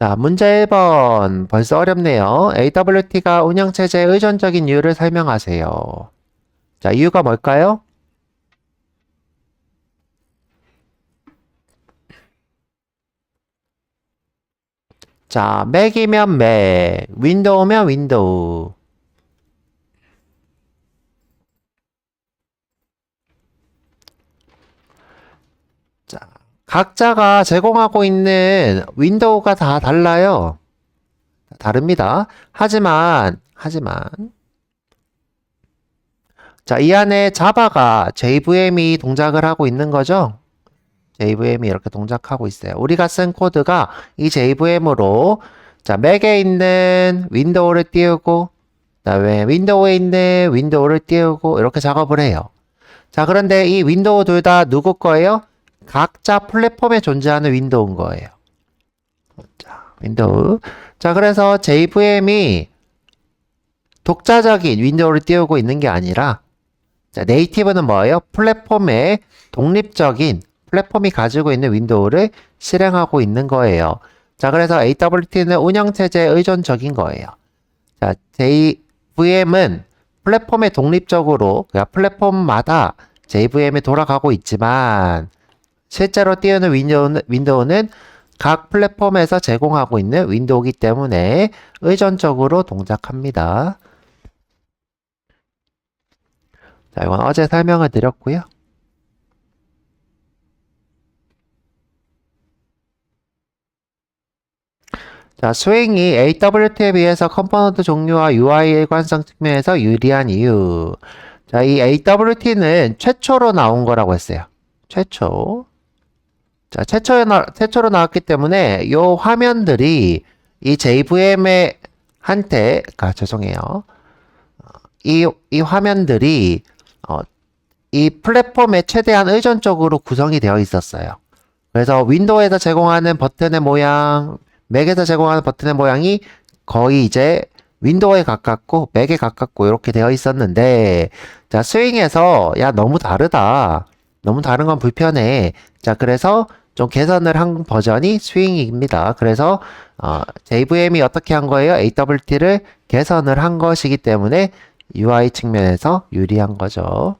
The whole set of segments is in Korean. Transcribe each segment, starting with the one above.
자, 문제 1번. 벌써 어렵네요. AWT가 운영체제의 의존적인 이유를 설명하세요. 자, 이유가 뭘까요? 자, 맥이면 맥, 윈도우면 윈도우. 자, 각자가 제공하고 있는 윈도우가 다 달라요. 다릅니다. 하지만, 자, 이 안에 자바가 JVM이 동작을 하고 있는 거죠? JVM이 이렇게 동작하고 있어요. 우리가 쓴 코드가 이 JVM으로 자, 맥에 있는 윈도우를 띄우고 그다음에 윈도우에 있는 윈도우를 띄우고 이렇게 작업을 해요. 자, 그런데 이 윈도우 둘 다 누구 거예요? 각자 플랫폼에 존재하는 윈도우인 거예요. 자, 윈도우. 자, 그래서 JVM이 독자적인 윈도우를 띄우고 있는 게 아니라 자, 네이티브는 뭐예요? 플랫폼에 독립적인 플랫폼이 가지고 있는 윈도우를 실행하고 있는 거예요. 자, 그래서 AWT는 운영체제에 의존적인 거예요. 자, JVM은 플랫폼에 독립적으로, 그러니까 플랫폼마다 JVM이 돌아가고 있지만, 실제로 띄우는 윈도우는 각 플랫폼에서 제공하고 있는 윈도우이기 때문에 의존적으로 동작합니다. 자, 이건 어제 설명을 드렸고요. 자, 스윙이 AWT에 비해서 컴포넌트 종류와 UI 일관성 측면에서 유리한 이유. 자, 이 AWT는 최초로 나온 거라고 했어요. 최초. 자, 최초로 나왔기 때문에 이 화면들이 이 JVM의 죄송해요. 이 화면들이 이 플랫폼에 최대한 의존적으로 구성이 되어 있었어요. 그래서 윈도우에서 제공하는 버튼의 모양, 맥에서 제공하는 버튼의 모양이 거의 이제 윈도우에 가깝고 맥에 가깝고 이렇게 되어 있었는데 자, 스윙에서 야, 너무 다르다. 너무 다른 건 불편해. 자, 그래서 좀 개선을 한 버전이 스윙입니다. 그래서 JVM이 어떻게 한 거예요? AWT를 개선을 한 것이기 때문에 UI 측면에서 유리한 거죠.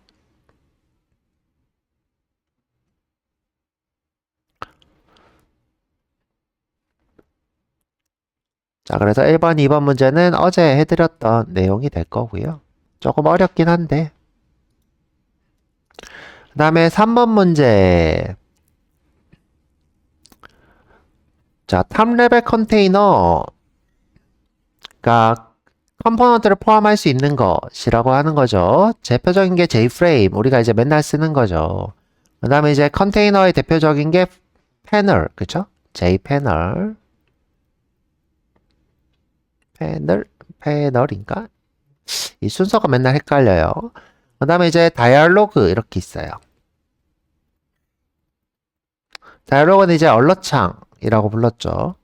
자, 그래서 1번, 2번 문제는 어제 해드렸던 내용이 될 거고요. 조금 어렵긴 한데. 그 다음에 3번 문제. 자, 탑레벨 컨테이너가 컴포넌트를 포함할 수 있는 것이라고 하는 거죠. 대표적인 게 JFrame. 우리가 이제 맨날 쓰는 거죠. 그 다음에 이제 컨테이너의 대표적인 게 패널. 그쵸? JPanel. 패널인가? 이 순서가 맨날 헷갈려요. 그 다음에 이제 다이얼로그 이렇게 있어요. 다이얼로그는 이제 언러창이라고 불렀죠.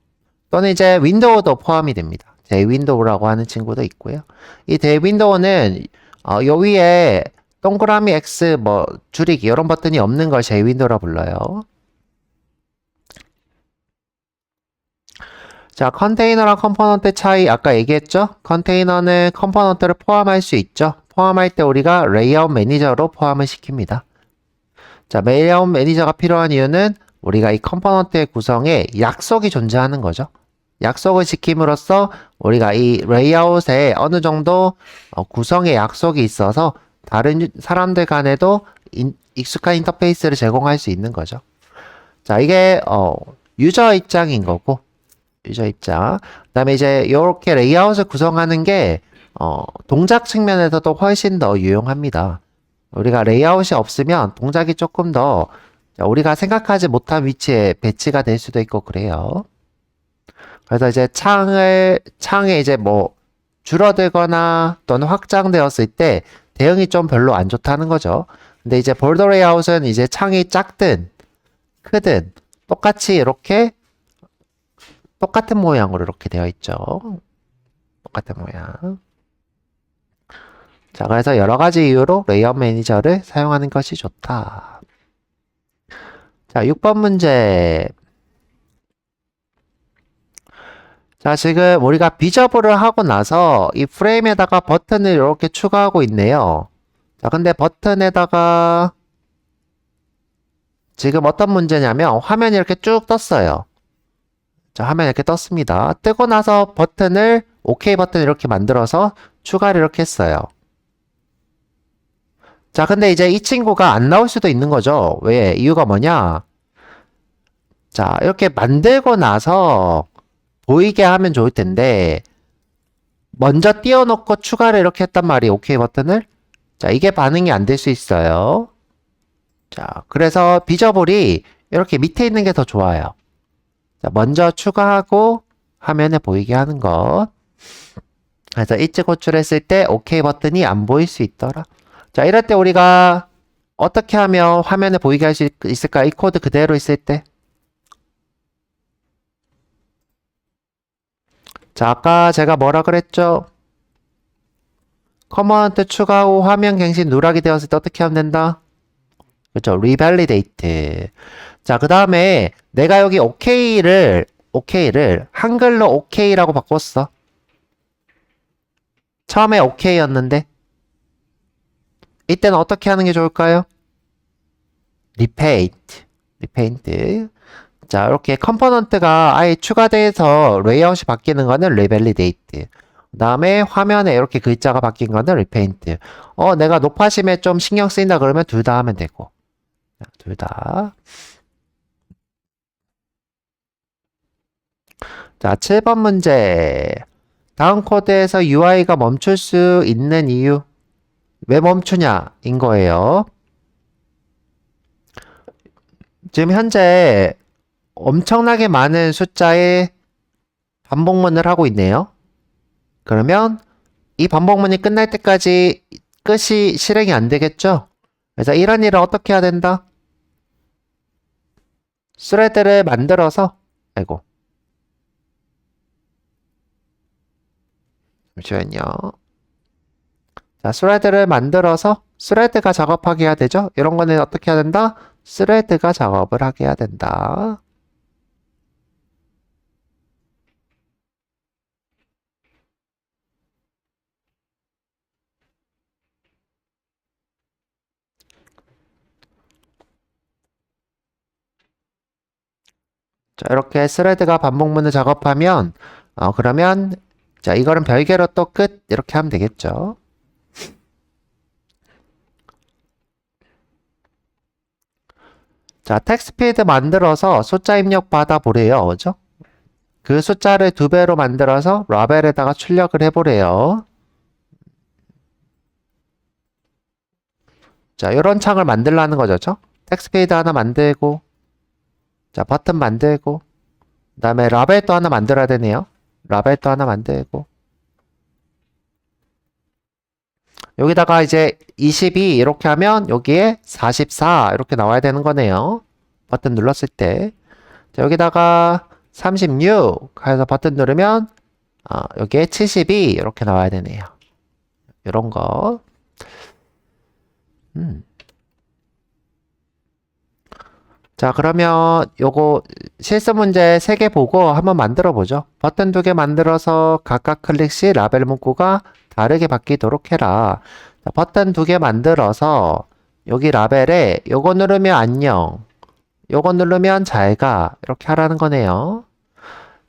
또는 이제 윈도우도 포함이 됩니다. 대윈도우라고 하는 친구도 있고요. 이 대윈도우는 요 위에 동그라미 X 뭐 줄이기 이런 버튼이 없는 걸 제윈도우라 불러요. 자, 컨테이너랑 컴포넌트 차이 아까 얘기했죠? 컨테이너는 컴포넌트를 포함할 수 있죠. 포함할 때 우리가 레이아웃 매니저로 포함을 시킵니다. 자, 레이아웃 매니저가 필요한 이유는 우리가 이 컴포넌트의 구성에 약속이 존재하는 거죠. 약속을 지킴으로써 우리가 이 레이아웃에 어느 정도 구성의 약속이 있어서 다른 사람들 간에도 익숙한 인터페이스를 제공할 수 있는 거죠. 자, 이게 유저 입장인 거고 유저 입장. 그다음에 이제 이렇게 레이아웃을 구성하는 게 동작 측면에서도 훨씬 더 유용합니다. 우리가 레이아웃이 없으면 동작이 조금 더 우리가 생각하지 못한 위치에 배치가 될 수도 있고 그래요. 그래서 이제 창에 이제 뭐 줄어들거나 또는 확장되었을 때 대응이 좀 별로 안 좋다는 거죠. 근데 이제 볼더 레이아웃은 이제 창이 작든 크든 똑같이 이렇게 똑같은 모양으로 이렇게 되어 있죠. 똑같은 모양. 자, 그래서 여러 가지 이유로 레이아웃 매니저를 사용하는 것이 좋다. 자, 6번 문제. 자, 지금 우리가 비저블을 하고 나서 이 프레임에다가 버튼을 이렇게 추가하고 있네요. 자, 근데 버튼에다가 지금 어떤 문제냐면 화면이 이렇게 쭉 떴어요. 자, 화면 이렇게 떴습니다. 뜨고 나서 버튼을 OK 버튼 이렇게 만들어서 추가를 이렇게 했어요. 자, 근데 이제 이 친구가 안 나올 수도 있는 거죠. 왜? 이유가 뭐냐? 자, 이렇게 만들고 나서 보이게 하면 좋을 텐데 먼저 띄워놓고 추가를 이렇게 했단 말이에요. OK 버튼을. 자, 이게 반응이 안 될 수 있어요. 자, 그래서 비저블이 이렇게 밑에 있는 게 더 좋아요. 자, 먼저 추가하고 화면에 보이게 하는 것. 그래서 이치 호출했을 때 OK 버튼이 안 보일 수 있더라. 자, 이럴 때 우리가 어떻게 하면 화면에 보이게 할 수 있을까? 이 코드 그대로 있을 때. 자, 아까 제가 뭐라 그랬죠? 커먼트 추가 후 화면 갱신 누락이 되었을 때 어떻게 하면 된다? 그렇죠. 리밸리데이트. 자, 그 다음에 내가 여기 OK를 한글로 OK라고 바꿨어. 처음에 OK였는데 이때는 어떻게 하는 게 좋을까요? 리페인트. 자, 이렇게 컴포넌트가 아예 추가돼서 레이아웃이 바뀌는 거는 리밸리데이트. 그 다음에 화면에 이렇게 글자가 바뀐 거는 리페인트. 내가 높아심에 좀 신경 쓰인다 그러면 둘 다 하면 되고. 둘 다. 자, 7번 문제. 다음 코드에서 UI가 멈출 수 있는 이유. 왜 멈추냐? 인 거예요. 지금 현재 엄청나게 많은 숫자의 반복문을 하고 있네요. 그러면 이 반복문이 끝날 때까지 끝이 실행이 안 되겠죠? 그래서 이런 일을 어떻게 해야 된다? 스레드를 만들어서, 아이고. 잠시만요. 자, 스레드를 만들어서 스레드가 작업하게 해야 되죠? 이런 거는 어떻게 해야 된다? 스레드가 작업을 하게 해야 된다. 자, 이렇게 스레드가 반복문을 작업하면, 그러면, 자, 이거는 별개로 또 끝, 이렇게 하면 되겠죠. 자, 텍스트필드 만들어서 숫자 입력 받아 보래요. 그죠? 그 숫자를 2배로 만들어서 라벨에다가 출력을 해보래요. 자, 이런 창을 만들라는 거죠. 텍스트필드 하나 만들고, 자, 버튼 만들고, 그 다음에 라벨도 하나 만들어야 되네요. 라벨도 하나 만들고, 여기다가 이제 22 이렇게 하면 여기에 44 이렇게 나와야 되는 거네요. 버튼 눌렀을 때. 자, 여기다가 36 해서 버튼 누르면 여기에 72 이렇게 나와야 되네요. 이런 거. 자, 그러면 요거 실수 문제 3개 보고 한번 만들어 보죠. 버튼 2개 만들어서 각각 클릭 시 라벨 문구가 다르게 바뀌도록 해라. 자, 버튼 2개 만들어서 여기 라벨에 요거 누르면 안녕, 요거 누르면 잘가 이렇게 하라는 거네요.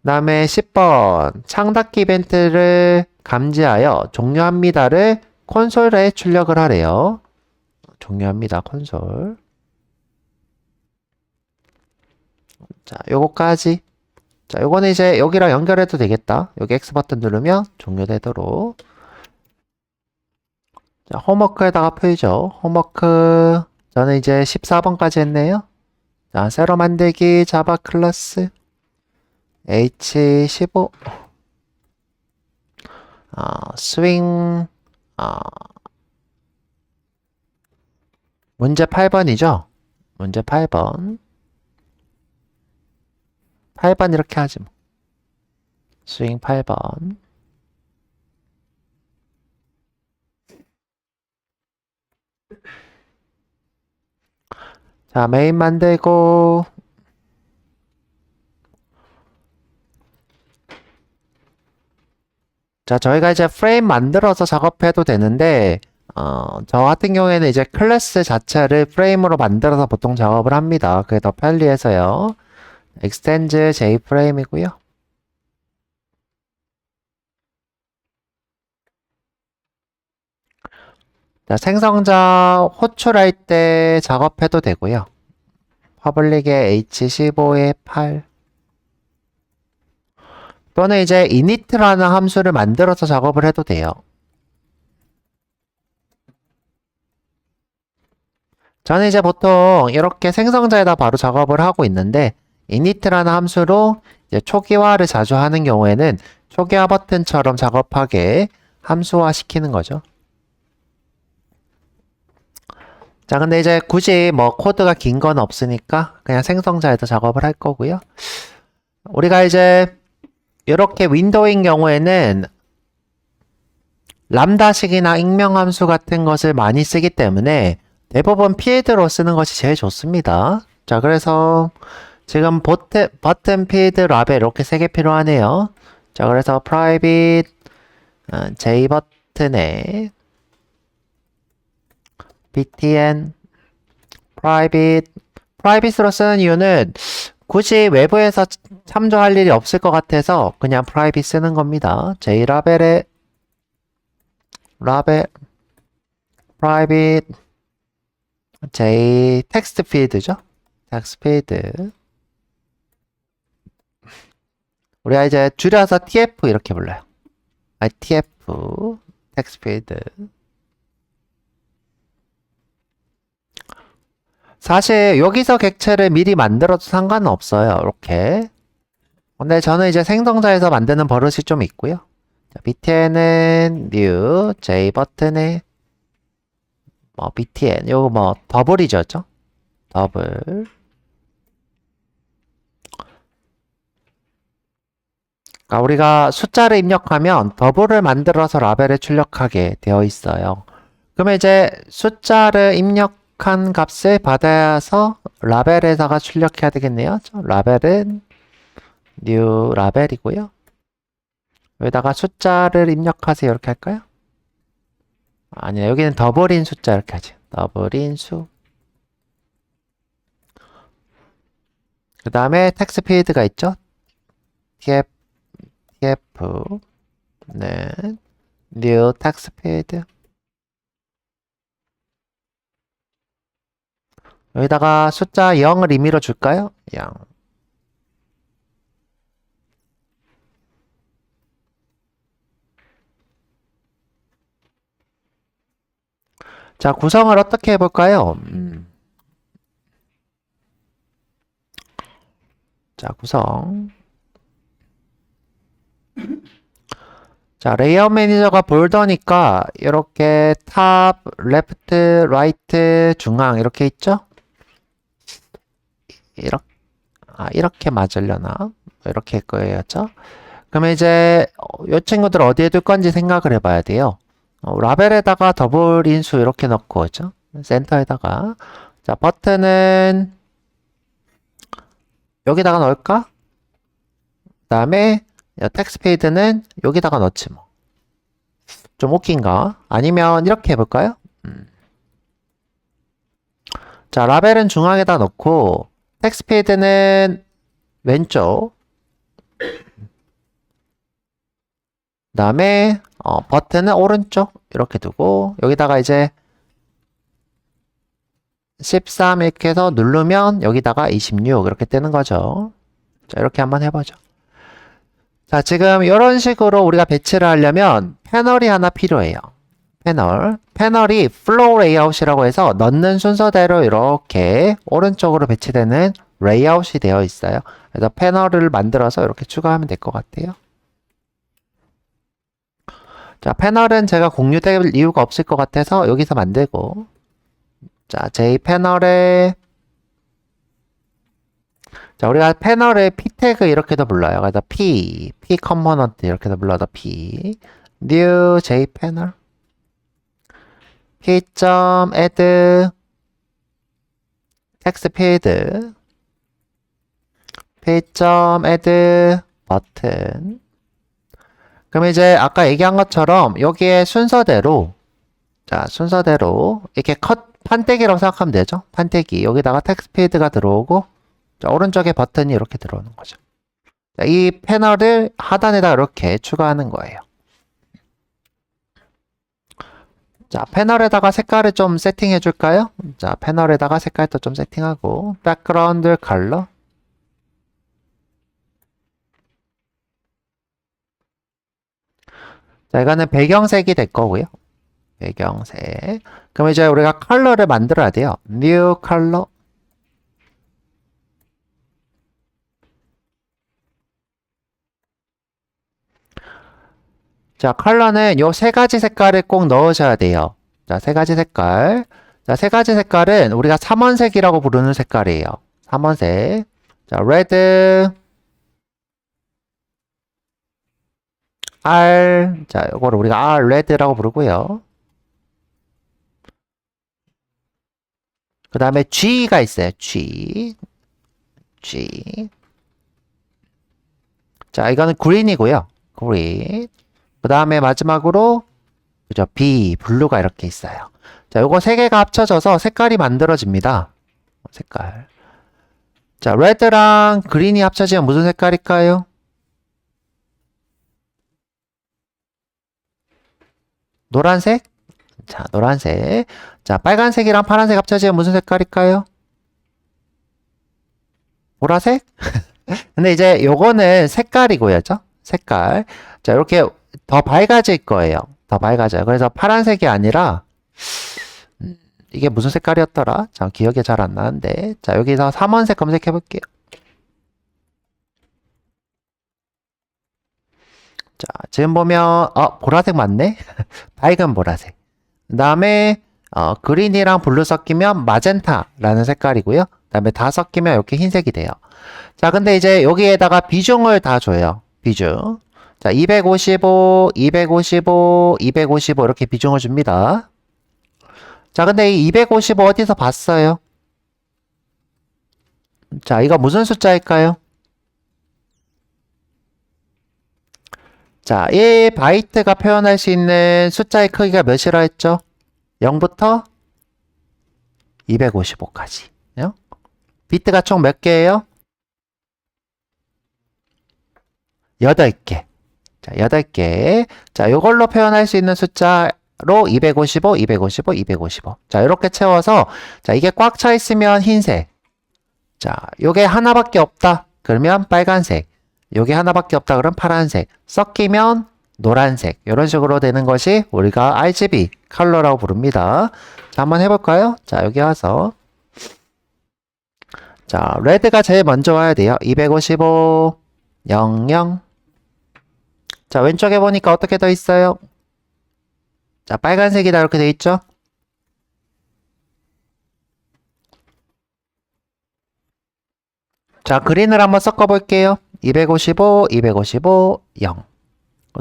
그 다음에 10번 창닫기 이벤트를 감지하여 종료합니다를 콘솔에 출력을 하래요. 종료합니다. 콘솔. 자, 요거까지. 자, 요거는 이제 여기랑 연결해도 되겠다. 여기 X 버튼 누르면 종료되도록. 자, 홈워크에다가 풀죠. 홈워크. 저는 이제 14번까지 했네요. 자, 새로 만들기 자바 클래스 H15 스윙 문제 8번이죠. 문제 8번. 8번 이렇게 하지 뭐. 스윙 8번. 자, 메인 만들고 자, 저희가 이제 프레임 만들어서 작업해도 되는데, 저 같은 경우에는 이제 클래스 자체를 프레임으로 만들어서 보통 작업을 합니다. 그게 더 편리해서요. extend jframe이고요. 자, 생성자 호출할 때 작업해도 되고요. 퍼블릭의 h15의 8 또는 이제 init라는 함수를 만들어서 작업을 해도 돼요. 저는 이제 보통 이렇게 생성자에다 바로 작업을 하고 있는데 init라는 함수로 이제 초기화를 자주 하는 경우에는 초기화 버튼처럼 작업하게 함수화 시키는 거죠. 자, 근데 이제 굳이 뭐 코드가 긴 건 없으니까 그냥 생성자에다 작업을 할 거고요. 우리가 이제 이렇게 윈도우인 경우에는 람다식이나 익명함수 같은 것을 많이 쓰기 때문에 대부분 필드로 쓰는 것이 제일 좋습니다. 자, 그래서 지금 버튼, 필드, 라벨 이렇게 세 개 필요하네요. 자, 그래서 private j 버튼에 btn private로 쓰는 이유는 굳이 외부에서 참조할 일이 없을 것 같아서 그냥 private 쓰는 겁니다. j 라벨에 라벨 private j 텍스트 필드죠. 텍스트 필드 우리가 이제 줄여서 tf 이렇게 불러요. tf 텍스트 필드 사실 여기서 객체를 미리 만들어도 상관은 없어요. 이렇게. 근데 저는 이제 생성자에서 만드는 버릇이 좀 있고요. 자, btn은 new j 버튼에 뭐 btn 요거 뭐 더블이죠, 더블. 그러니까 우리가 숫자를 입력하면 더블을 만들어서 라벨에 출력하게 되어 있어요. 그러면 이제 숫자를 입력한 값을 받아서 라벨에다가 출력해야 되겠네요. 라벨은 new 라벨이고요. 여기다가 숫자를 입력하세요. 이렇게 할까요? 아니요. 여기는 더블인 숫자 이렇게 하죠. 더블인 수. 그 다음에 텍스트 필드가 있죠. tf 네. new 텍스트 필드. 여기다가 숫자 0을 임의로 줄까요? 0. 자, 구성을 어떻게 해볼까요? 자, 구성. 자, 레이아웃 매니저가 볼더니까 이렇게 탑, 레프트, 라이트, 중앙 이렇게 있죠? 이렇게 맞으려나? 이렇게 거였죠? 그러면 이제 이 친구들 어디에 둘 건지 생각을 해봐야 돼요. 라벨에다가 더블 인수 이렇게 넣고 그죠? 센터에다가 자 버튼은 여기다가 넣을까? 그 다음에 텍스트 필드는 여기다가 넣지 뭐. 좀 웃긴가? 아니면 이렇게 해볼까요? 자 라벨은 중앙에다 넣고 텍스트 필드는 왼쪽 그 다음에 버튼은 오른쪽 이렇게 두고 여기다가 이제 13 이렇게 해서 누르면 여기다가 26 이렇게 뜨는 거죠. 자 이렇게 한번 해보죠. 자 지금 이런 식으로 우리가 배치를 하려면 패널이 하나 필요해요. 패널이 플로우 레이아웃이라고 해서 넣는 순서대로 이렇게 오른쪽으로 배치되는 레이아웃이 되어 있어요. 그래서 패널을 만들어서 이렇게 추가하면 될 것 같아요. 자, 패널은 제가 공유될 이유가 없을 것 같아서 여기서 만들고 자, J 패널에 자, 우리가 패널에 P 태그 이렇게도 불러요. 그래서 P 컴포넌트 이렇게도 불러서 P new J 패널 P.add 텍스트 필드 P.add 버튼 그럼 이제 아까 얘기한 것처럼 여기에 순서대로 자, 순서대로 이렇게 판때기라고 생각하면 되죠. 판때기. 여기다가 텍스트필드가 들어오고 자, 오른쪽에 버튼이 이렇게 들어오는 거죠. 자, 이 패널을 하단에다 이렇게 추가하는 거예요. 자, 패널에다가 색깔을 좀 세팅해 줄까요? 자, 패널에다가 색깔도 좀 세팅하고 백그라운드 컬러 자, 이거는 배경색이 될 거고요. 배경색. 그럼 이제 우리가 컬러를 만들어야 돼요. New 컬러. 자, 컬러는 요 세 가지 색깔을 꼭 넣으셔야 돼요. 자, 세 가지 색깔. 자, 세 가지 색깔은 우리가 삼원색이라고 부르는 색깔이에요. 삼원색. 자, 레드, R. 자, 요거를 우리가 R, 레드라고 부르고요. 그 다음에 G가 있어요. G. G. 자, 이거는 그린이고요. 그린. 그 다음에 마지막으로 그죠? B, 블루가 이렇게 있어요. 자, 요거 세 개가 합쳐져서 색깔이 만들어집니다. 색깔. 자, 레드랑 그린이 합쳐지면 무슨 색깔일까요? 노란색? 자, 노란색. 자, 빨간색이랑 파란색 합쳐지면 무슨 색깔일까요? 보라색? 근데 이제 요거는 색깔이고요. 죠? 색깔. 자, 이렇게 더 밝아질 거예요. 더 밝아져요. 그래서 파란색이 아니라 이게 무슨 색깔이었더라? 자, 기억이 잘 안 나는데. 자, 여기서 삼원색 검색해 볼게요. 자, 지금 보면 보라색 맞네? 밝은 보라색. 그 다음에 그린이랑 블루 섞이면 마젠타라는 색깔이고요. 그 다음에 다 섞이면 이렇게 흰색이 돼요. 자, 근데 이제 여기에다가 비중을 다 줘요. 비중. 자, 255, 255, 255 이렇게 비중을 줍니다. 자, 근데 이 255 어디서 봤어요? 자, 이거 무슨 숫자일까요? 자, 1바이트가 표현할 수 있는 숫자의 크기가 몇이라 했죠? 0부터 255까지. 비트가 총 몇 개예요? 8개. 자, 8개. 자, 요걸로 표현할 수 있는 숫자로 255, 255, 255. 자, 이렇게 채워서, 자, 이게 꽉 차 있으면 흰색. 자, 요게 하나밖에 없다. 그러면 빨간색. 요게 하나밖에 없다. 그럼 파란색. 섞이면 노란색. 이런 식으로 되는 것이 우리가 RGB 컬러라고 부릅니다. 자, 한번 해볼까요? 자, 여기 와서. 자, 레드가 제일 먼저 와야 돼요. 255, 00. 자, 왼쪽에 보니까 어떻게 더 있어요? 자, 빨간색이다 이렇게 돼 있죠? 자, 그린을 한번 섞어 볼게요. 255, 255, 0.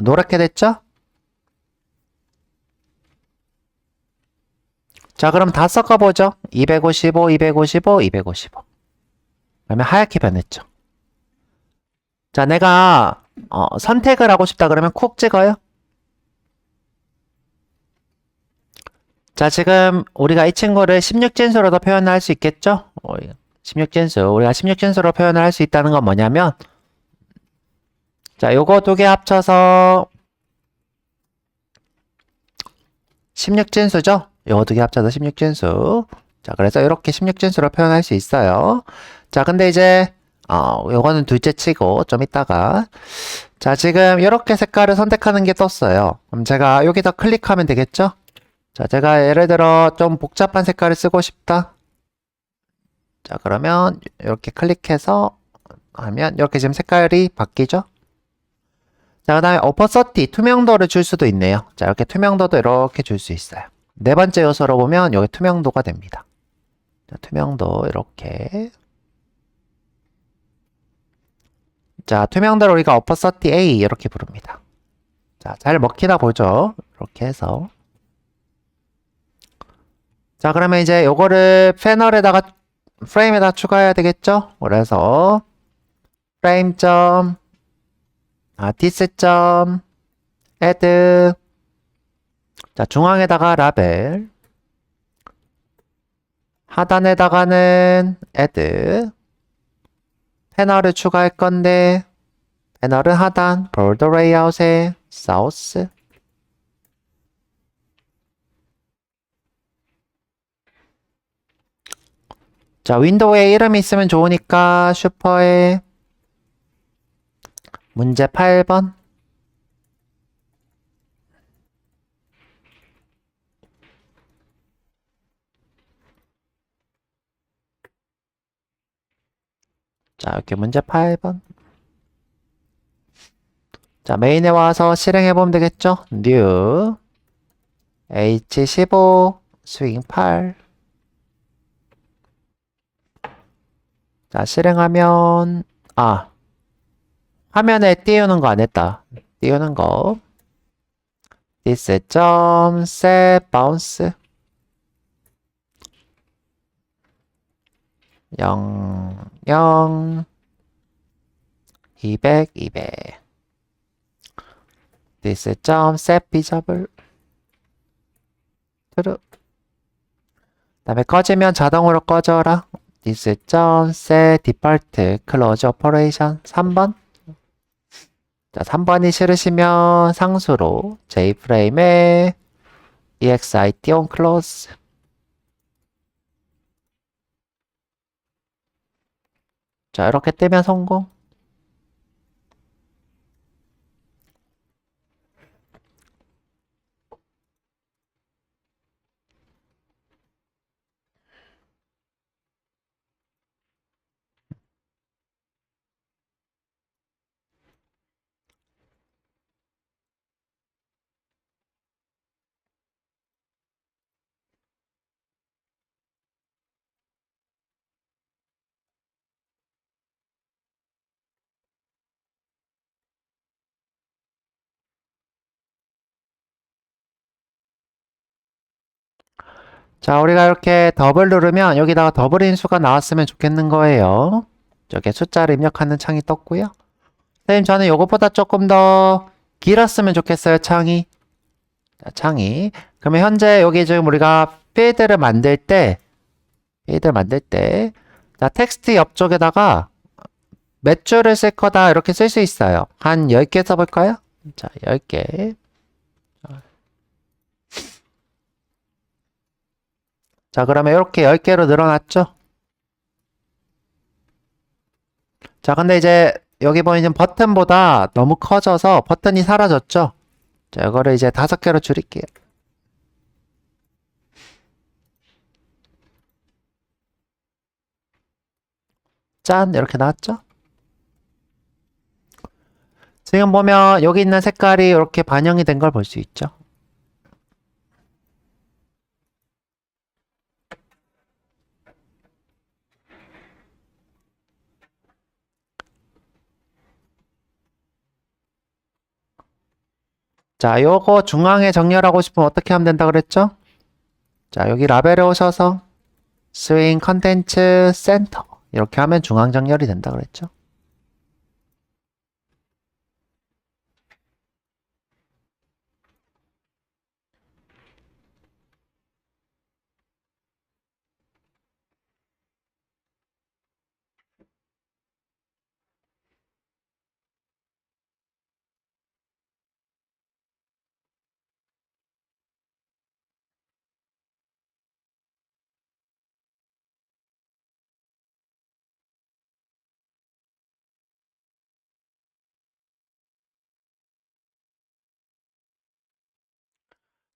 노랗게 됐죠? 자, 그럼 다 섞어 보죠. 255, 255, 255. 그러면 하얗게 변했죠. 자, 내가 선택을 하고 싶다 그러면 콕 찍어요. 자, 지금 우리가 이 친구를 16진수로도 표현할 수 있겠죠? 16진수. 우리가 16진수로 표현을 할 수 있다는 건 뭐냐면 자, 요거 두 개 합쳐서 16진수죠? 요거 두 개 합쳐서 16진수. 자, 그래서 이렇게 16진수로 표현할 수 있어요. 자, 근데 이제 요거는 둘째 치고 좀 이따가 자, 지금 이렇게 색깔을 선택하는 게 떴어요. 그럼 제가 여기다 클릭하면 되겠죠? 자, 제가 예를 들어 좀 복잡한 색깔을 쓰고 싶다. 자, 그러면 이렇게 클릭해서 하면 이렇게 지금 색깔이 바뀌죠? 자, 그 다음에 오퍼서티, 투명도를 줄 수도 있네요. 자, 이렇게 투명도도 이렇게 줄 수 있어요. 네 번째 요소로 보면 여기 투명도가 됩니다. 자, 투명도 이렇게. 자, 투명도를 우리가 오퍼서티 A 이렇게 부릅니다. 자, 잘 먹히나 보죠? 이렇게 해서. 자, 그러면 이제 요거를 패널에다가 프레임에다 추가해야 되겠죠? 그래서 프레임 점 디스 점 add. 자, 중앙에다가 라벨. 하단에다가는 add. 패널을 추가할 건데, 패널은 하단, border layout에 south. 자, 윈도우에 이름이 있으면 좋으니까 슈퍼에 문제 8번. 자, 이렇게 문제 8번. 자, 메인에 와서 실행해보면 되겠죠? new h15 스윙 8. 자, 실행하면 화면에 띄우는 거 안 했다. 띄우는 거. this 점 set bounce 0 0 200 200 this 점 set visible true. 다음에 꺼지면 자동으로 꺼져라. this 점 set default close operation 3번. 자, 3번이 싫으시면 상수로 J프레임에 EXIT on close. 자, 이렇게 뜨면 성공. 자, 우리가 이렇게 더블 누르면 여기다가 더블 인수가 나왔으면 좋겠는 거예요. 저게 숫자를 입력하는 창이 떴고요. 선생님, 저는 요것보다 조금 더 길었으면 좋겠어요, 창이. 자, 창이. 그러면 현재 여기 지금 우리가 필드를 만들 때, 자, 텍스트 옆쪽에다가 몇 줄을 쓸 거다 이렇게 쓸 수 있어요. 한 10개 써볼까요? 자, 10개. 자, 그러면 이렇게 10개로 늘어났죠? 자, 근데 이제 여기 보이는 버튼보다 너무 커져서 버튼이 사라졌죠? 자, 이거를 이제 5개로 줄일게요. 짠! 이렇게 나왔죠? 지금 보면 여기 있는 색깔이 이렇게 반영이 된 걸 볼 수 있죠? 자, 요거 중앙에 정렬하고 싶으면 어떻게 하면 된다 그랬죠? 자, 여기 라벨에 오셔서 스윙 컨텐츠 센터 이렇게 하면 중앙 정렬이 된다 그랬죠?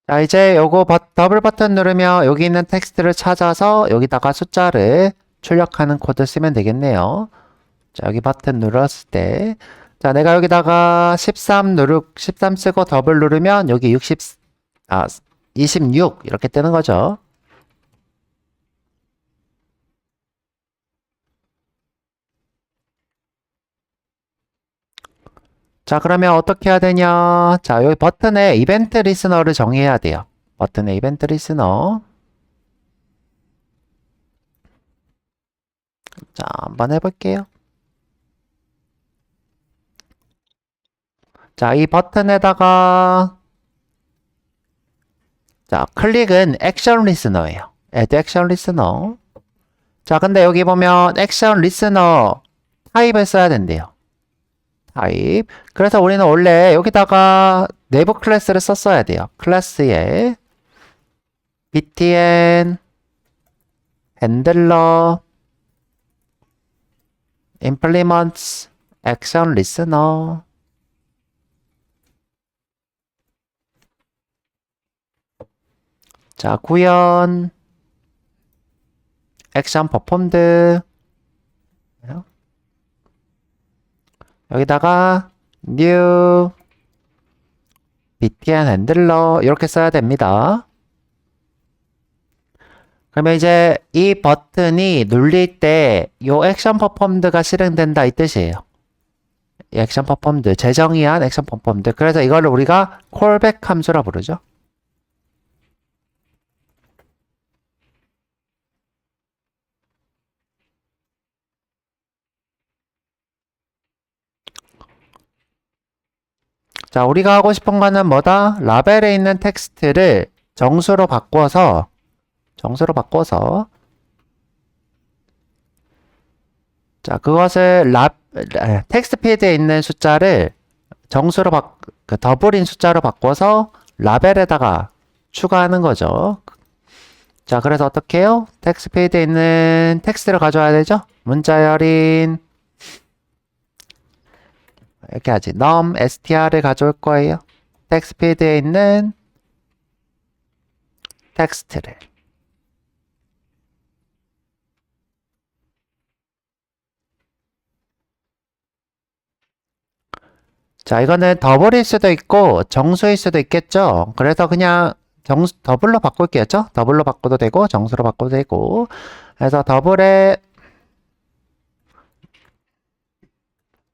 자, 이제 요거 더블 버튼 누르면 여기 있는 텍스트를 찾아서 여기다가 숫자를 출력하는 코드 쓰면 되겠네요. 자, 여기 버튼 눌렀을 때, 자, 내가 여기다가 13 쓰고 더블 누르면 여기 26 이렇게 뜨는 거죠. 자, 그러면 어떻게 해야 되냐? 자, 여기 버튼에 이벤트 리스너를 정의해야 돼요. 버튼에 이벤트 리스너. 자, 한번 해볼게요. 자, 이 버튼에다가 자, 클릭은 액션 리스너예요. add 액션 리스너. 자, 근데 여기 보면 액션 리스너 타입을 써야 된대요. 타입. 그래서 우리는 원래 여기다가 내부 클래스를 썼어야 돼요. 클래스에 btn handler implements action listener. 자, 구현 액션 퍼폼드 여기다가 new btn handler 이렇게 써야 됩니다. 그러면 이제 이 버튼이 눌릴 때 이 액션 퍼폼드가 실행된다 이 뜻이에요. 이 액션 퍼폼드, 재정의한 액션 퍼폼드. 그래서 이걸 우리가 callback 함수라 부르죠. 자, 우리가 하고 싶은 거는 뭐다? 라벨에 있는 텍스트를 정수로 바꿔서 자, 그것을 텍스트 필드에 있는 숫자를 정수로 더블인 숫자로 바꿔서 라벨에다가 추가하는 거죠. 자, 그래서 어떻게 해요? 텍스트 필드에 있는 텍스트를 가져와야 되죠? 문자 열인 이렇게 하지. num str을 가져올 거예요. 텍스트 필드에 있는 텍스트를. 자, 이거는 더블일 수도 있고 정수일 수도 있겠죠. 그래서 그냥 더블로 바꿀게요. 더블로 바꿔도 되고 정수로 바꿔도 되고. 그래서 더블에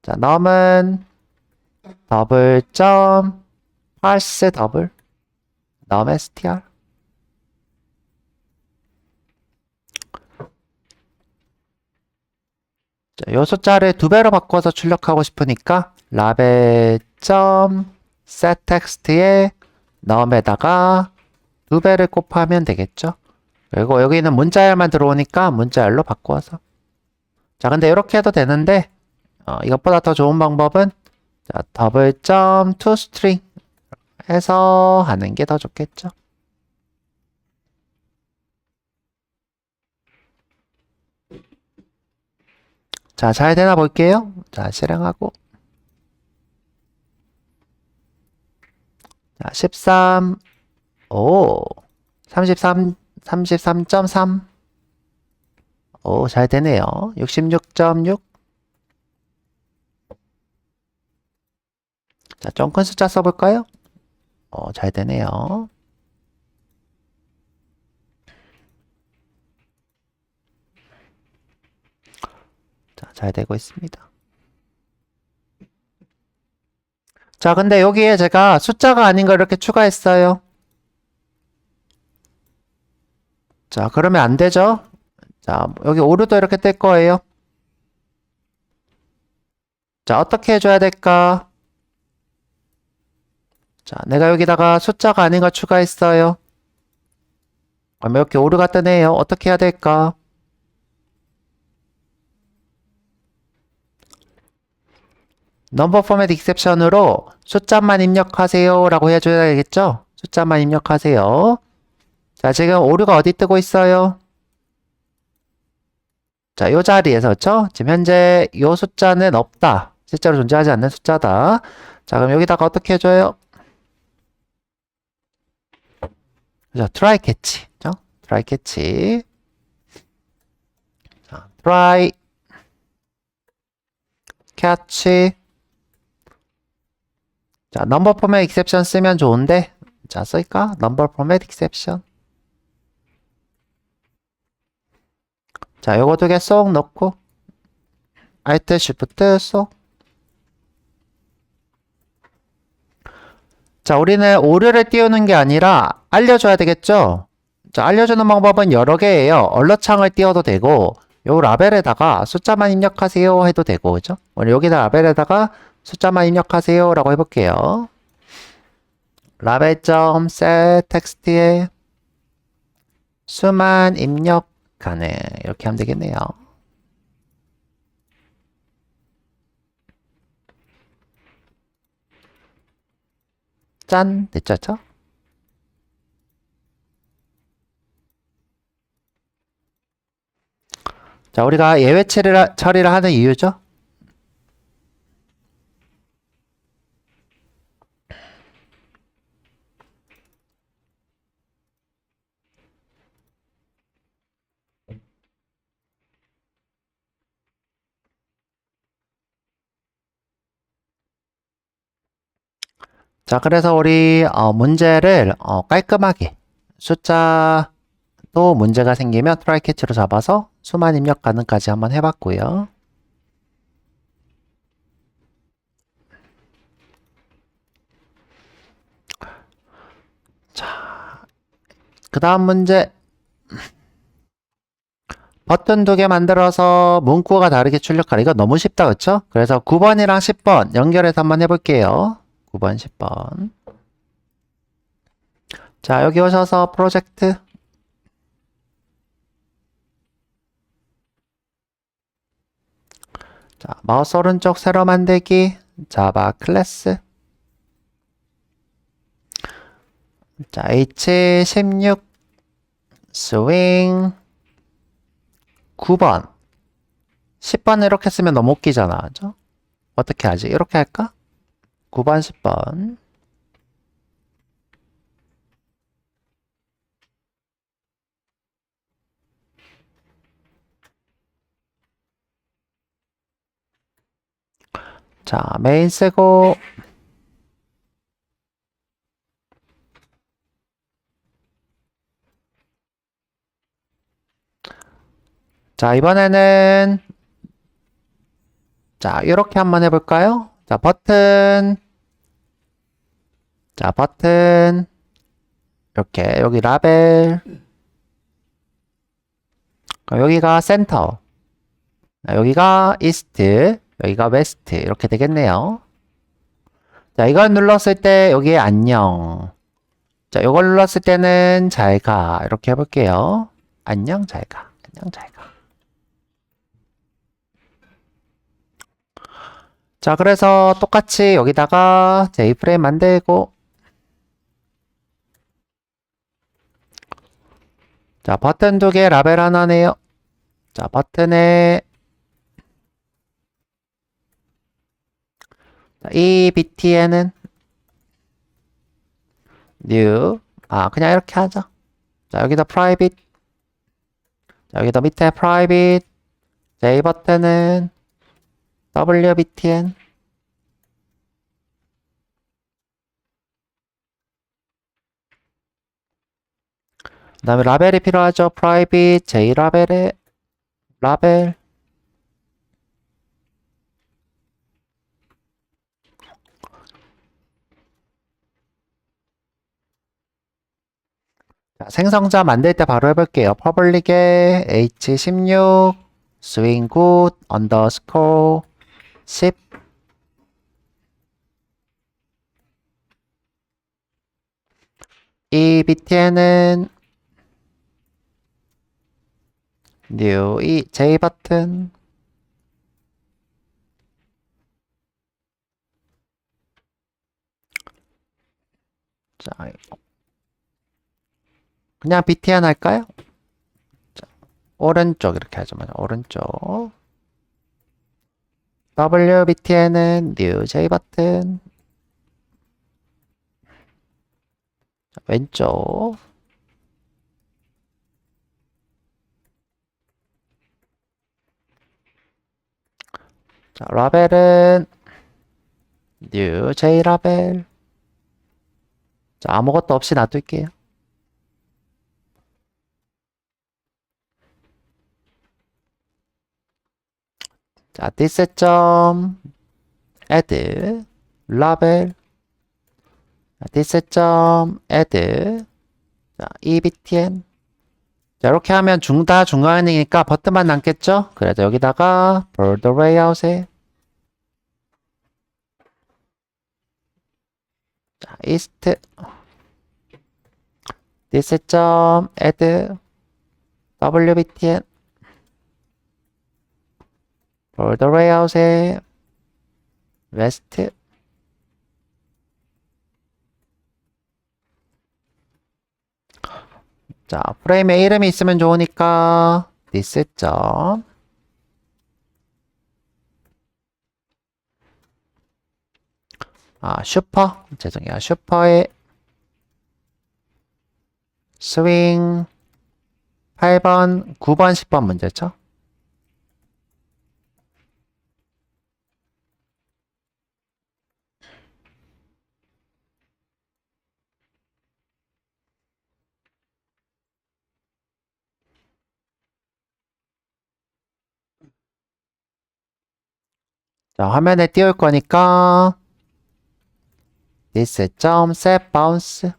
자, num은 더블 점 parse 더블 num str. 자, 요 숫자를 2배로 바꿔서 출력하고 싶으니까 라벨 점 set text에 num에다가 2배를 곱하면 되겠죠. 그리고 여기는 문자열만 들어오니까 문자열로 바꿔서. 자, 근데 이렇게 해도 되는데 이것보다 더 좋은 방법은 자, 더블 점 toString 해서 하는 게 더 좋겠죠. 자, 잘 되나 볼게요. 자, 실행하고. 자, 13, 오, 33.3. 오, 잘 되네요. 66.6. 자, 좀 큰 숫자 써볼까요? 잘 되네요. 자, 잘 되고 있습니다. 자, 근데 여기에 제가 숫자가 아닌 걸 이렇게 추가했어요. 자, 그러면 안 되죠? 자, 여기 오류도 이렇게 뜰 거예요. 자, 어떻게 해줘야 될까? 자, 내가 여기다가 숫자가 아닌 걸 추가했어요. 그럼 이렇게 오류가 뜨네요. 어떻게 해야 될까? 넘버 포맷 익셉션으로 숫자만 입력하세요 라고 해줘야 되겠죠? 숫자만 입력하세요. 자, 지금 오류가 어디 뜨고 있어요? 자, 요 자리에서, 그쵸? 지금 현재 요 숫자는 없다. 실제로 존재하지 않는 숫자다. 자, 그럼 여기다가 어떻게 해줘요? 그죠? try catch. 그죠? try catch. 자, try catch. 자, number format exception 쓰면 좋은데. 자, 쓸까? number format exception. 자, 요거 2개 쏙 넣고 Alt Shift 쏙. 자, 우리는 오류를 띄우는 게 아니라 알려줘야 되겠죠? 자, 알려주는 방법은 여러 개예요. 얼럿창을 띄워도 되고 요 라벨에다가 숫자만 입력하세요 해도 되고, 그죠? 우리 여기다 라벨에다가 숫자만 입력하세요 라고 해볼게요. 라벨.set 텍스트에 수만 입력 가능 이렇게 하면 되겠네요. 짠! 됐죠? 자, 우리가 예외 처리를 하는 이유죠. 자, 그래서 우리 문제를 깔끔하게 숫자도 문제가 생기면 트라이 캐치로 잡아서 수만 입력 가능까지 한번 해봤고요. 자, 그 다음 문제. 버튼 2개 만들어서 문구가 다르게 출력하라. 이거 너무 쉽다, 그쵸? 그래서 9번이랑 10번 연결해서 한번 해볼게요. 9번, 10번. 자, 여기 오셔서 프로젝트. 자, 마우스 오른쪽 세로 만들기. 자바 클래스. 자, H16 스윙 9번. 10번을 이렇게 쓰면 너무 웃기잖아. 그죠? 어떻게 하지? 이렇게 할까? 9번, 10번. 자, 메인 쓰고. 자, 이번에는 자, 이렇게 한번 해볼까요? 자, 버튼. 자, 버튼. 이렇게 여기 라벨. 여기가 센터. 여기가 이스트. 여기가 웨스트. 이렇게 되겠네요. 자, 이걸 눌렀을 때 여기에 안녕. 자, 이걸 눌렀을 때는 잘 가. 이렇게 해볼게요. 안녕, 잘 가. 안녕, 잘 가. 자, 그래서 똑같이 여기다가 J프레임 만들고. 자, 버튼 2개, 라벨 하나네요. 자, 버튼에 이 btn은 new. 그냥 이렇게 하죠. 자, 여기다 private. 자, 여기다 밑에 private. J 버튼은 wbtn. 그 다음에 라벨이 필요하죠. private J 라벨에 라벨. 자, 생성자 만들 때 바로 해볼게요. 퍼블릭에 h16 swing good underscore 10. 이 btn은 new 이 J 버튼. 자, 그냥 btn 할까요? 자, 오른쪽 이렇게 하죠. 오른쪽. wbtn은 new J 버튼. 자, 왼쪽. 자, 라벨은 new J 라벨. 자, 아무것도 없이 놔둘게요. 자, this 점 add 라벨. this 점 add 자, ebtn. 자, 이렇게 하면 다 중간이니까 버튼만 남겠죠? 그래서 여기다가 border layout에 자, east this 점 add wbtn border layout에 west 자, 프레임에 이름이 있으면 좋으니까 this 점 슈퍼 죄송해요. 슈퍼에 스윙 8번, 9번, 10번 문제죠. 자, 화면에 띄울 거니까 this 점 set bounce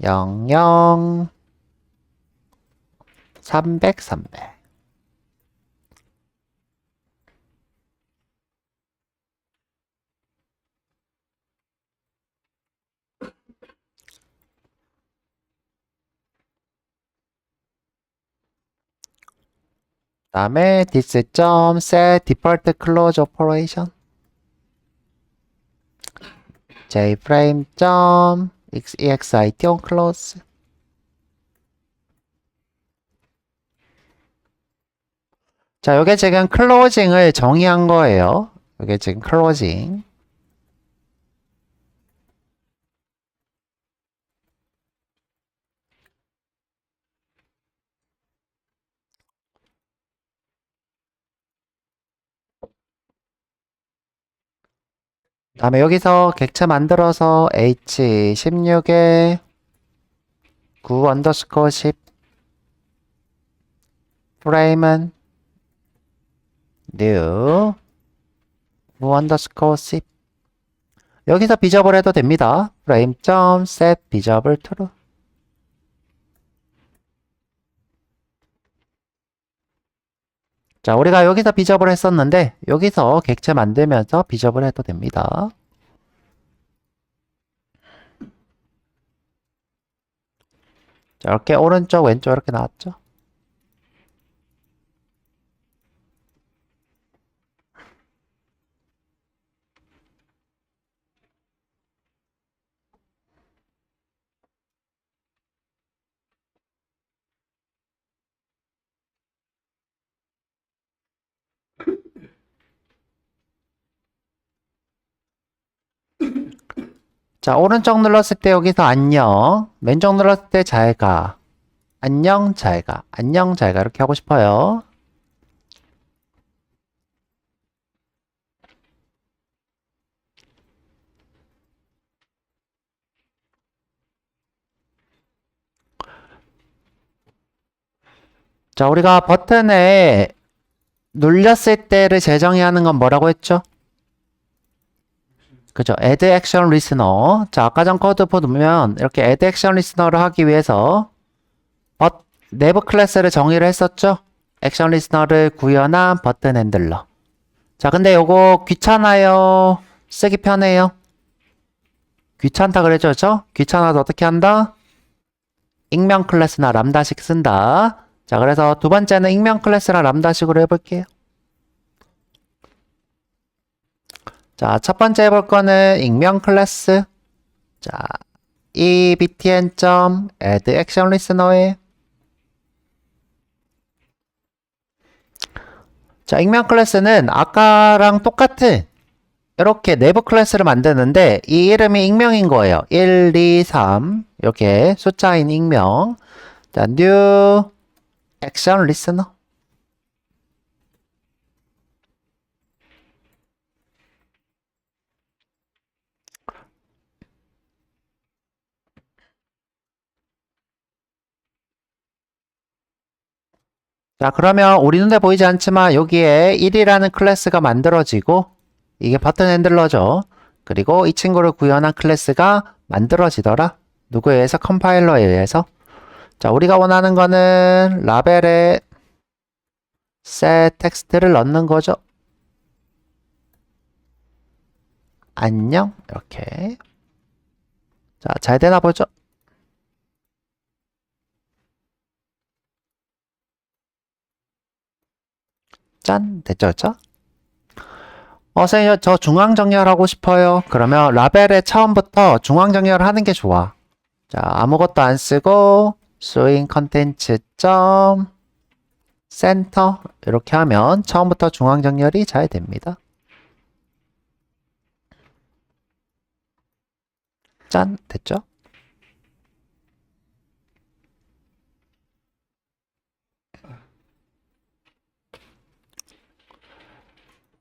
00 300 300 다음에 this 점 set default close operation jframe 점 exit on close 자, 요게 지금 클로징을 정의한 거예요. 요게 지금 클로징. 다음에 여기서 객체 만들어서 H16에 9 언더스코어 10 프레임은 new 9 언더스코어 10 여기서 비접을 해도 됩니다. 프레임 점 set 비접을 true 자, 우리가 여기서 비접을 했었는데 여기서 객체 만들면서 비접을 해도 됩니다. 자, 이렇게 오른쪽 왼쪽 이렇게 나왔죠. 자, 오른쪽 눌렀을 때 여기서 안녕, 왼쪽 눌렀을 때 잘 가. 안녕, 잘 가. 안녕, 잘 가. 이렇게 하고 싶어요. 자, 우리가 버튼에 눌렸을 때를 재정의 하는 건 뭐라고 했죠? 그죠? add action listener. 자, 아까 전 코드 보면 이렇게 add action listener를 하기 위해서 내부 클래스를 정의를 했었죠? 액션 리스너를 구현한 버튼 핸들러. 자, 근데 요거 귀찮아요? 쓰기 편해요? 귀찮다 그랬죠? 그렇죠? 귀찮아도 어떻게 한다? 익명 클래스나 람다식 쓴다. 자, 그래서 두 번째는 익명 클래스나 람다식으로 해볼게요. 자, 첫 번째 해볼 거는 익명 클래스. 자, 이 btn.add action listener에 자, 익명 클래스는 아까랑 똑같은 이렇게 내부 클래스를 만드는데 이 이름이 익명인 거예요. 1, 2, 3 이렇게 숫자인 익명. 자, new action listener. 자, 그러면 우리 눈에 보이지 않지만 여기에 1이라는 클래스가 만들어지고 이게 버튼 핸들러죠. 그리고 이 친구를 구현한 클래스가 만들어지더라. 누구에 의해서? 컴파일러에 의해서. 자, 우리가 원하는 거는 라벨에 set 텍스트를 넣는 거죠. 안녕. 이렇게. 자, 잘 되나 보죠? 짠! 됐죠, 그쵸? 선생님, 저 중앙정렬하고 싶어요. 그러면 라벨에 처음부터 중앙정렬을 하는 게 좋아. 자, 아무것도 안 쓰고, 스윙 컨텐츠 점, 센터. 이렇게 하면 처음부터 중앙정렬이 잘 됩니다. 짠! 됐죠?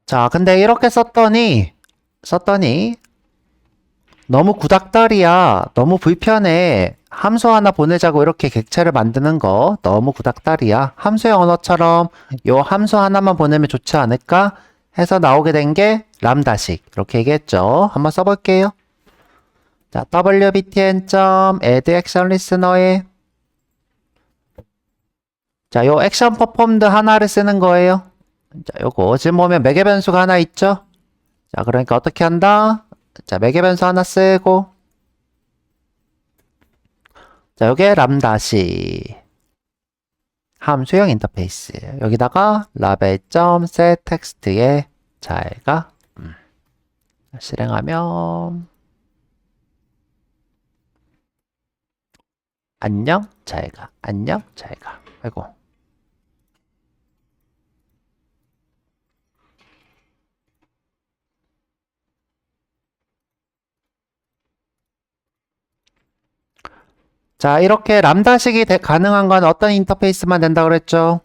자, 근데 이렇게 썼더니 너무 구닥다리야. 너무 불편해. 함수 하나 보내자고 이렇게 객체를 만드는 거 너무 구닥다리야. 함수의 언어처럼 요 함수 하나만 보내면 좋지 않을까 해서 나오게 된 게 람다식. 이렇게 얘기했죠. 한번 써볼게요. 자, wbtn.add action listener에 자, 요 액션 퍼폼드 하나를 쓰는 거예요. 자, 요거 지금 보면 매개 변수가 하나 있죠? 자, 그러니까 어떻게 한다? 자, 매개 변수 하나 쓰고 자, 요게 람다시 함수형 인터페이스 여기다가 label.setText에 잘가 실행하면 안녕 잘가 안녕 잘가 아이고 자, 이렇게 람다식이 가능한 건 어떤 인터페이스만 된다고 그랬죠?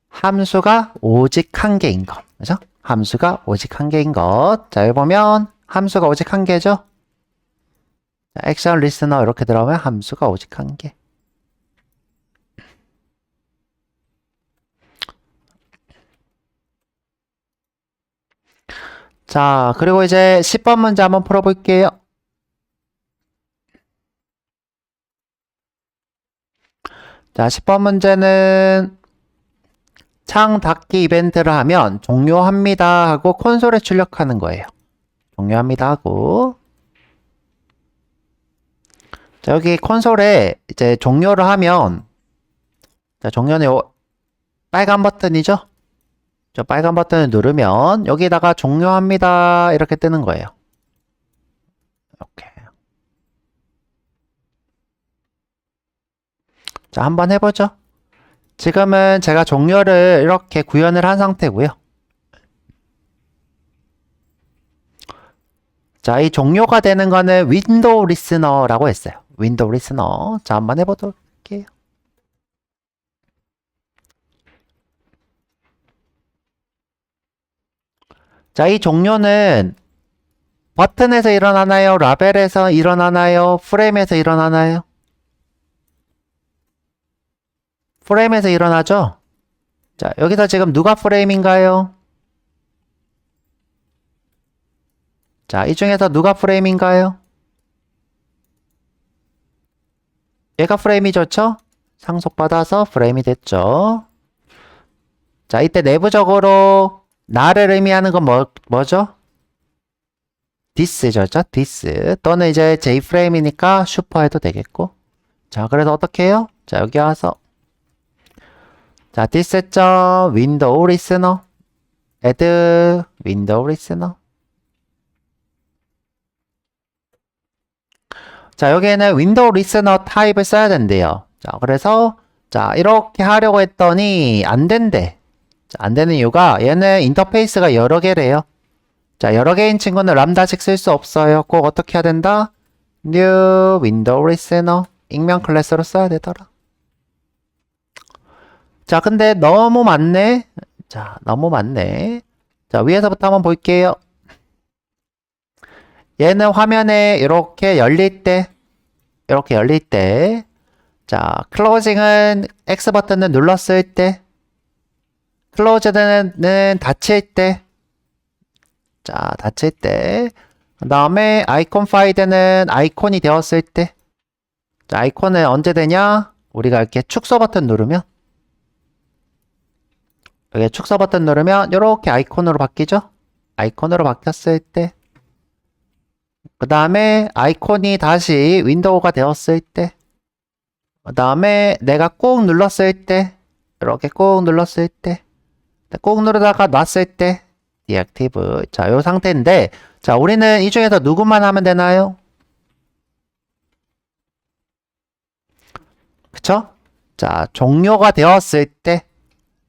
함수가 오직 한 개인 것. 그죠? 함수가 오직 한 개인 것. 자, 여기 보면 함수가 오직 한 개죠? 자, 액션 리스너 이렇게 들어가면 함수가 오직 한 개. 자, 그리고 이제 10번 문제 한번 풀어볼게요. 자, 10번 문제는 창 닫기 이벤트를 하면 종료합니다 하고 콘솔에 출력하는 거예요. 종료합니다 하고 자, 여기 콘솔에 이제 종료를 하면 자, 종료는 요 빨간 버튼이죠? 저 빨간 버튼을 누르면 여기다가 종료합니다 이렇게 뜨는 거예요. 이렇게. 자, 한번 해보죠. 지금은 제가 종료를 이렇게 구현을 한 상태고요. 자, 이 종료가 되는 거는 윈도우 리스너라고 했어요. 윈도우 리스너. 자, 한번 해보도록 할게요. 자, 이 종료는 버튼에서 일어나나요? 라벨에서 일어나나요? 프레임에서 일어나나요? 프레임에서 일어나죠? 자, 여기서 지금 누가 프레임인가요? 자, 이 중에서 누가 프레임인가요? 얘가 프레임이 좋죠? 상속받아서 프레임이 됐죠? 자, 이때 내부적으로 나를 의미하는 건 뭐죠? this죠, this. 또는 이제 jframe이니까 슈퍼 해도 되겠고. 자, 그래서 어떻게 해요? 자, 여기 와서 자, this.window listener add window listener 자, 여기에는 윈도우 리스너 타입을 써야 된대요. 자, 그래서 자, 이렇게 하려고 했더니 안 된대. 자, 안 되는 이유가 얘는 인터페이스가 여러 개래요. 자, 여러 개인 친구는 람다식 쓸 수 없어요. 꼭 어떻게 해야 된다? new window listener 익명 클래스로 써야 되더라. 자, 근데 너무 많네. 자, 너무 많네. 자, 위에서부터 한번 볼게요. 얘는 화면에 이렇게 열릴 때, 자, 클로징은 X 버튼을 눌렀을 때, 클로즈는 닫힐 때, 자, 닫힐 때, 그 다음에 아이콘 파이드는 아이콘이 되었을 때, 자, 아이콘은 언제 되냐? 우리가 이렇게 축소 버튼 누르면, 여기 축소 버튼 누르면 이렇게 아이콘으로 바뀌죠? 아이콘으로 바뀌었을 때, 그 다음에 아이콘이 다시 윈도우가 되었을 때, 그 다음에 내가 꾹 눌렀을 때, 이렇게 꾹 눌렀을 때, 꾹 누르다가 놨을 때, 디액티브. 자, 요 상태인데, 자, 우리는 이 중에서 누구만 하면 되나요? 그쵸? 자, 종료가 되었을 때,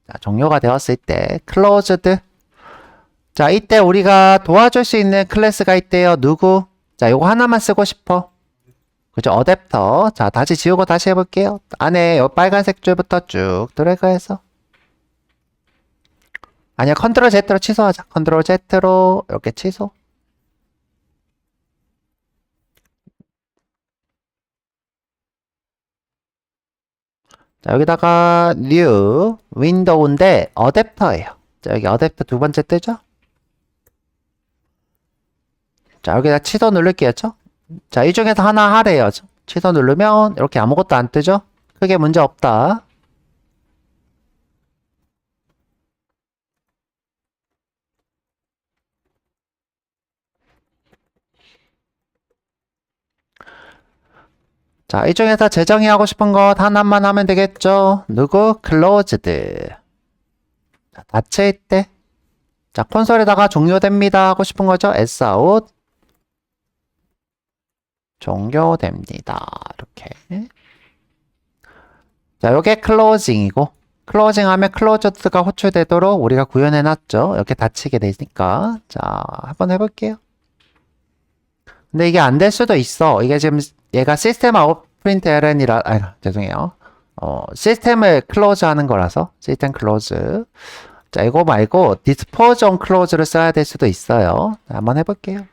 자, 종료가 되었을 때, closed. 자, 이때 우리가 도와줄 수 있는 클래스가 있대요. 누구? 자, 요거 하나만 쓰고 싶어. 그죠? 어댑터. 자, 다시 지우고 다시 해볼게요. 안에 요 빨간색 줄부터 쭉 드래그해서. 아니야, 컨트롤 Z로 취소하자. 컨트롤 Z로 이렇게 취소. 자, 여기다가 new 윈도우인데 어댑터예요. 자, 여기 어댑터 두 번째 뜨죠? 자, 여기다 취소 누를게요. 자, 이 중에서 하나 하래요. 취소 누르면 이렇게 아무것도 안 뜨죠? 크게 문제 없다. 자, 이 중에서 재정의 하고 싶은 것 하나만 하면 되겠죠? 누구? closed. 자, 닫힐 때. 자, 콘솔에다가 종료됩니다 하고 싶은 거죠? sout. 종료됩니다. 이렇게. 자, 요게 closing이고, closing 하면 closed가 호출되도록 우리가 구현해놨죠. 이렇게 닫히게 되니까. 자, 한번 해볼게요. 근데 이게 안 될 수도 있어. 이게 지금 얘가 시스템 아웃 프린트 ln이라, 죄송해요. 시스템을 클로즈 하는 거라서, 시스템 클로즈. 자, 이거 말고 dispose on close를 써야 될 수도 있어요. 자, 한번 해볼게요.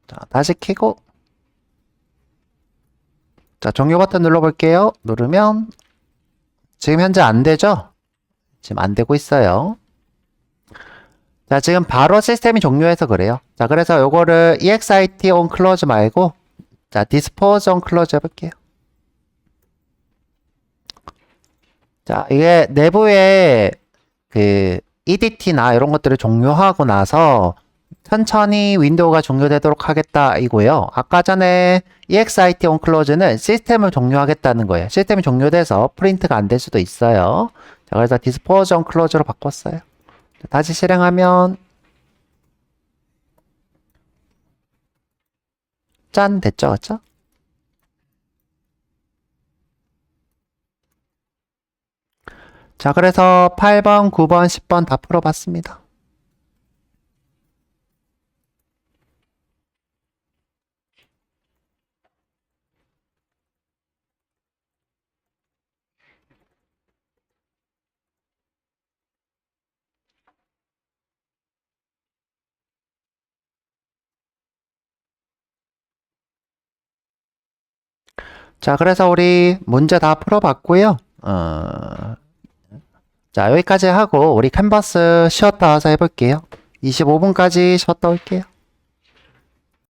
자, 다시 켜고. 자, 종료 버튼 눌러볼게요. 누르면, 지금 현재 안 되죠? 지금 안 되고 있어요. 자, 지금 바로 시스템이 종료해서 그래요. 자, 그래서 요거를 exit on close 말고, 자, dispose on close 해볼게요. 자, 이게 내부에 그 EDT나 이런 것들을 종료하고 나서 천천히 윈도우가 종료되도록 하겠다 이고요. 아까 전에 exit on close는 시스템을 종료하겠다는 거예요. 시스템이 종료돼서 프린트가 안 될 수도 있어요. 자, 그래서 dispose on close로 바꿨어요. 자, 다시 실행하면 짠 됐죠, 그렇죠? 자, 그래서 8번, 9번, 10번 다 풀어봤습니다. 자, 그래서 우리 문제 다 풀어봤고요. 자, 여기까지 하고 우리 캔버스 쉬었다 와서 해볼게요. 25분까지 쉬었다 올게요.